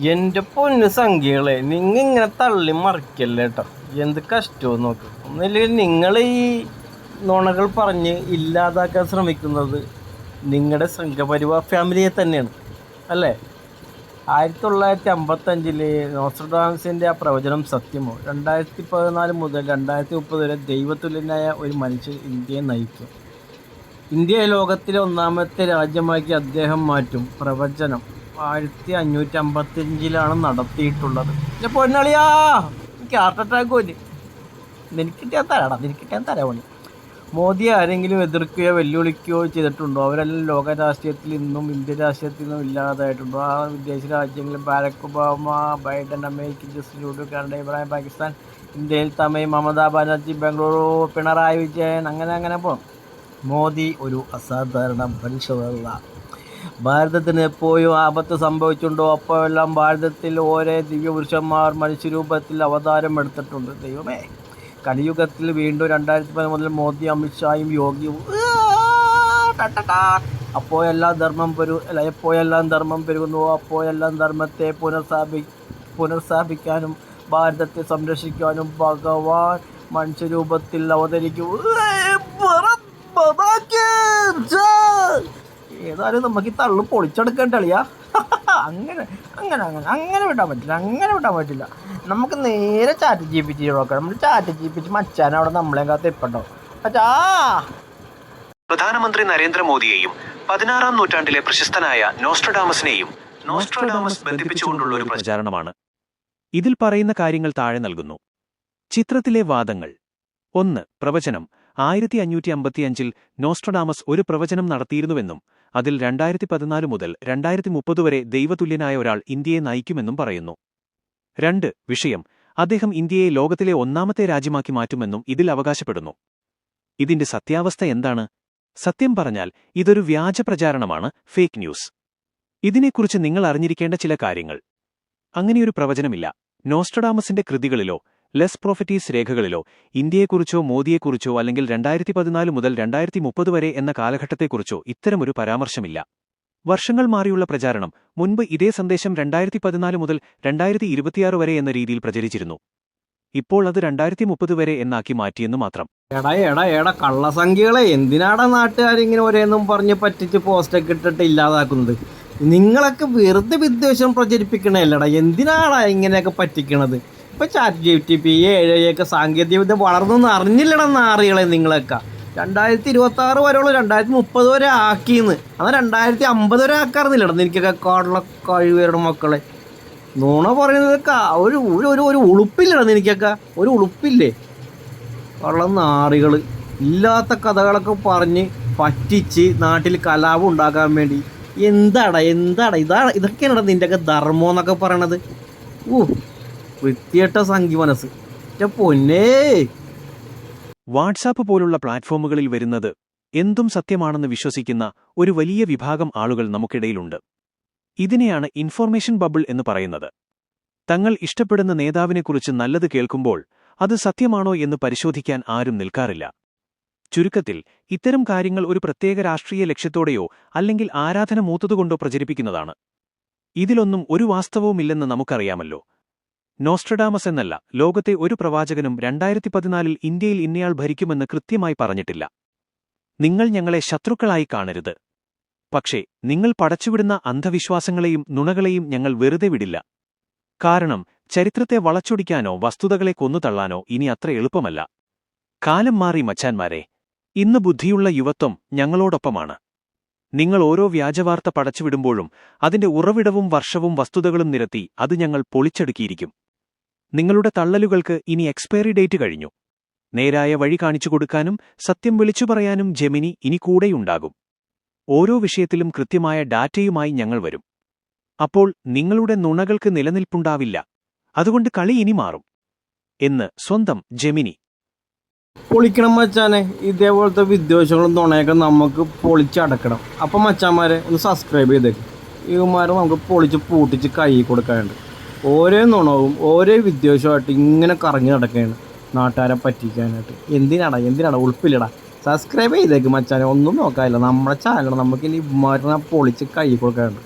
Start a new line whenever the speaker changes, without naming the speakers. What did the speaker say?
എൻ്റെ പൊന്ന് സംഖ്യകളെ, ഇങ്ങനെ തള്ളി മറിക്കല്ലേ കേട്ടോ. എന്ത് കഷ്ടവും നോക്ക്. ഒന്നില്ലെങ്കിൽ നിങ്ങൾ ഈ നുണകൾ പറഞ്ഞ് ഇല്ലാതാക്കാൻ ശ്രമിക്കുന്നത് നിങ്ങളുടെ സംഘപരിവാർ ഫാമിലിയെ തന്നെയാണ് അല്ലേ? 1955 നോസ്ട്രഡാമസിൻ്റെ ആ പ്രവചനം സത്യമോ? 2014 മുതൽ 2030 വരെ ദൈവതുല്യനായ ഒരു മനുഷ്യൻ ഇന്ത്യയെ നയിക്കും. ഇന്ത്യയെ ലോകത്തിലെ ഒന്നാമത്തെ രാജ്യമാക്കി അദ്ദേഹം മാറ്റും. പ്രവചനം 1555 നടത്തിയിട്ടുള്ളത്. പൊന്നളിയാ, എനിക്ക് ഹാർട്ട് അറ്റാക്ക് പോലെ. നിനക്കിട്ടാൻ തരാമണി. മോദിയെ ആരെങ്കിലും എതിർക്കുകയോ വെല്ലുവിളിക്കുകയോ ചെയ്തിട്ടുണ്ടോ? അവരെല്ലാം ലോക രാഷ്ട്രീയത്തിൽ നിന്നും ഇന്ത്യൻ രാഷ്ട്രീയത്തിൽ നിന്നും ഇല്ലാതായിട്ടുണ്ടോ? ആ വിദേശ രാജ്യങ്ങളിൽ Barak Obama, Biden, American justice, Canada, Ibrahim, Pakistan, ഇന്ത്യയിൽ തമിഴ്, മമതാ ബാനർജി, ബംഗളൂരു, പിണറായി വിജയൻ, അങ്ങനെ പോകും. മോദി ഒരു അസാധാരണ മനുഷ്യരല്ല. ഭാരതത്തിന് എപ്പോഴും ആപത്ത് സംഭവിച്ചിട്ടുണ്ടോ അപ്പോഴെല്ലാം ഭാരതത്തിൽ ഓരോ ദിവ്യപുരുഷന്മാർ മനുഷ്യരൂപത്തിൽ അവതാരം എടുത്തിട്ടുണ്ട്. ദൈവമേ, കലിയുഗത്തിൽ വീണ്ടും 2010 മുതൽ മോദി, അമിത്ഷായും യോഗിയും എപ്പോഴെല്ലാം ധർമ്മം പെരുകുന്നു അപ്പോഴെല്ലാം ധർമ്മത്തെ പുനഃസ്ഥാപിക്കാനും ഭാരതത്തെ സംരക്ഷിക്കാനും ഭഗവാൻ മനുഷ്യരൂപത്തിൽ അവതരിക്കും. ഏതായാലും നമുക്ക് ഈ തള്ളു പൊളിച്ചെടുക്കേണ്ട കളിയാ. അങ്ങനെ വിടാൻ പറ്റില്ല. നമുക്ക് നേരെ ചാറ്റ് GPT നോക്കാം. നമ്മൾ ചാറ്റ് GPT മച്ചാൻ അവിടെ നമ്മളെ കാത്ത് ഇപ്പുണ്ടോ അച്ഛാ.
പ്രധാനമന്ത്രി നരേന്ദ്രമോദിയെയും 16-ാം നൂറ്റാണ്ടിലെ പ്രശസ്തനായ നോസ്ട്രഡാമസിനെയും ബന്ധിപ്പിച്ചുകൊണ്ടുള്ള ഒരു പ്രചാരണമാണ്. ഇതിൽ പറയുന്ന കാര്യങ്ങൾ താഴെ നൽകുന്നു. ചിത്രത്തിലെ വാദങ്ങൾ. 1. പ്രവചനം. 1555 നോസ്ട്രഡാമസ് ഒരു പ്രവചനം നടത്തിയിരുന്നുവെന്നും അതിൽ 2014 മുതൽ 2030 വരെ ദൈവതുല്യനായ ഒരാൾ ഇന്ത്യയെ നയിക്കുമെന്നും പറയുന്നു. 2. വിഷയം. അദ്ദേഹം ഇന്ത്യയെ ലോകത്തിലെ ഒന്നാമത്തെ രാജ്യമാക്കി മാറ്റുമെന്നും ഇതിൽ അവകാശപ്പെടുന്നു. ഇതിന്റെ സത്യാവസ്ഥ എന്താണ്? സത്യം പറഞ്ഞാൽ ഇതൊരു വ്യാജ പ്രചാരണമാണ്, ഫേക്ക് ന്യൂസ്. ഇതിനെക്കുറിച്ച് നിങ്ങൾ അറിഞ്ഞിരിക്കേണ്ട ചില കാര്യങ്ങൾ. അങ്ങനെയൊരു പ്രവചനമില്ല. നോസ്ട്രഡാമസിന്റെ കൃതികളിലോ ലെസ് പ്രോഫറ്റീസ് രേഖകളിലോ ഇന്ത്യയെക്കുറിച്ചോ മോദിയെക്കുറിച്ചോ അല്ലെങ്കിൽ 2014 മുതൽ 2030 വരെ എന്ന കാലഘട്ടത്തെക്കുറിച്ചോ ഇത്തരമൊരു പരാമർശമില്ല. വർഷങ്ങൾ മാറിയുള്ള പ്രചാരണം. മുൻപ് ഇതേ സന്ദേശം 2014 മുതൽ 2026 വരെ എന്ന രീതിയിൽ പ്രചരിച്ചിരുന്നു. ഇപ്പോൾ അത് 2030 വരെ എന്നാക്കി മാറ്റിയെന്ന് മാത്രം.
എടാ കള്ളസംഖ്യകളെ, എന്തിനാടാ നാട്ടുകാരിങ്ങനെ ഒരേന്നും പറഞ്ഞ് പറ്റിച്ച് പോസ്റ്റൊക്കെ ഇട്ടിട്ട് ഇല്ലാതാക്കുന്നത്? നിങ്ങളൊക്കെ വെറുതെ വിദ്വേഷം പ്രചരിപ്പിക്കണേല്ലടാ. എന്തിനാടാ ഇങ്ങനെയൊക്കെ പറ്റിക്കണത്? ഇപ്പം ചാറ്റ് GPT, AI സാങ്കേതികവിദ്യ വളർന്നൊന്നും അറിഞ്ഞില്ലടാ നാറികളെ നിങ്ങളൊക്കെ. 2026 വരെയുള്ളൂ, 2030 വരെ ആക്കിയെന്ന്. അത് 2050 വരെ ആക്കാറുന്നില്ലടാ നിനക്കൊക്കെ കാടുള്ള കഴിവേരുടെ മക്കളെ. നുണ പറയുന്നതൊക്കെ ഒരു ഉളുപ്പില്ലടാ നിനക്കൊക്കെ. ഒരു ഉളുപ്പില്ലേ? ഉള്ള നാറികൾ ഇല്ലാത്ത കഥകളൊക്കെ പറഞ്ഞ് പറ്റിച്ച് നാട്ടിൽ കലാപം ഉണ്ടാക്കാൻ വേണ്ടി. എന്താടാ ഇതൊക്കെയാണടാ നിൻ്റെയൊക്കെ ധർമ്മം എന്നൊക്കെ പറയണത്. വൃത്തിയേട്ട സംഖ്യ മനസ്സ്. പൊന്നേ,
വാട്സാപ്പ് പോലുള്ള പ്ലാറ്റ്ഫോമുകളിൽ വരുന്നത് എന്തും സത്യമാണെന്ന് വിശ്വസിക്കുന്ന ഒരു വലിയ വിഭാഗം ആളുകൾ നമുക്കിടയിലുണ്ട്. ഇതിനെയാണ് ഇൻഫോർമേഷൻ ബബിൾ എന്ന് പറയുന്നത്. തങ്ങൾ ഇഷ്ടപ്പെടുന്ന നേതാവിനെക്കുറിച്ച് നല്ലത് കേൾക്കുമ്പോൾ അത് സത്യമാണോ എന്ന് പരിശോധിക്കാൻ ആരും നിൽക്കാറില്ല. ചുരുക്കത്തിൽ, ഇത്തരം കാര്യങ്ങൾ ഒരു പ്രത്യേക രാഷ്ട്രീയ ലക്ഷ്യത്തോടെയോ അല്ലെങ്കിൽ ആരാധന മൂത്തതുകൊണ്ടോ പ്രചരിപ്പിക്കുന്നതാണ്. ഇതിലൊന്നും ഒരു വാസ്തവവുമില്ലെന്ന് നമുക്കറിയാമല്ലോ. നോസ്ട്രഡാമസ് എന്നല്ല, ലോകത്തെ ഒരു പ്രവാചകനും 2014 ഇന്ത്യയിൽ ഇന്നയാൾ ഭരിക്കുമെന്ന് കൃത്യമായി പറഞ്ഞിട്ടില്ല. നിങ്ങൾ ഞങ്ങളെ ശത്രുക്കളായി കാണരുത്. പക്ഷേ നിങ്ങൾ പടച്ചുവിടുന്ന അന്ധവിശ്വാസങ്ങളെയും നുണകളെയും ഞങ്ങൾ വെറുതെ വിടില്ല. കാരണം ചരിത്രത്തെ വളച്ചൊടിക്കാനോ വസ്തുതകളെ കൊന്നുതള്ളാനോ ഇനി അത്ര എളുപ്പമല്ല. കാലം മാറി മച്ചാന്മാരെ. ഇന്ന് ബുദ്ധിയുള്ള യുവത്വം ഞങ്ങളോടൊപ്പമാണ്. നിങ്ങൾ ഓരോ വ്യാജവാർത്ത പടച്ചുവിടുമ്പോഴും അതിന്റെ ഉറവിടവും വർഷവും വസ്തുതകളും നിരത്തി അത് ഞങ്ങൾ പൊളിച്ചടുക്കിയിരിക്കും. നിങ്ങളുടെ തള്ളലുകൾക്ക് ഇനി എക്സ്പയറി ഡേറ്റ് കഴിഞ്ഞു. നേരായ വഴി കാണിച്ചു കൊടുക്കാനും സത്യം വിളിച്ചു പറയാനും ജെമിനി ഇനി കൂടെയുണ്ടാകും. ഓരോ വിഷയത്തിലും കൃത്യമായ ഡാറ്റയുമായി ഞങ്ങൾ വരും. അപ്പോൾ നിങ്ങളുടെ നുണകൾക്ക് നിലനിൽപ്പുണ്ടാവില്ല. അതുകൊണ്ട് കളി ഇനി മാറും എന്ന് സ്വന്തം ജെമിനി.
പൊളിക്കണം മച്ചാനെ. ഇതേപോലത്തെ വിദ്വേഷങ്ങളും നുണയൊക്കെ നമുക്ക് പൊളിച്ചടക്കണം. അപ്പം മച്ചാന്മാരെ ഒന്ന് സബ്സ്ക്രൈബ് ചെയ്തേക്കും. ഇവന്മാരെ നമുക്ക് പൊളിച്ച് പൂട്ടിച്ച് കൈ കൊടുക്കാനുണ്ട്. ഓരോ നുണവും ഓരോ വിദ്വേഷമായിട്ട് ഇങ്ങനെ കറങ്ങി നടക്കുകയാണ് നാട്ടുകാരെ പറ്റിക്കാനായിട്ട്. എന്തിനാടാ ഉൾപ്പില്ലടാ. സബ്സ്ക്രൈബ് ചെയ്തേക്ക് മച്ചാനെ. ഒന്നും നോക്കാനില്ല, നമ്മുടെ ചാനൽ നമുക്കിനി ഇവന്മാരെ പൊളിച്ച് കൈ കൊടുക്കാനുണ്ട്.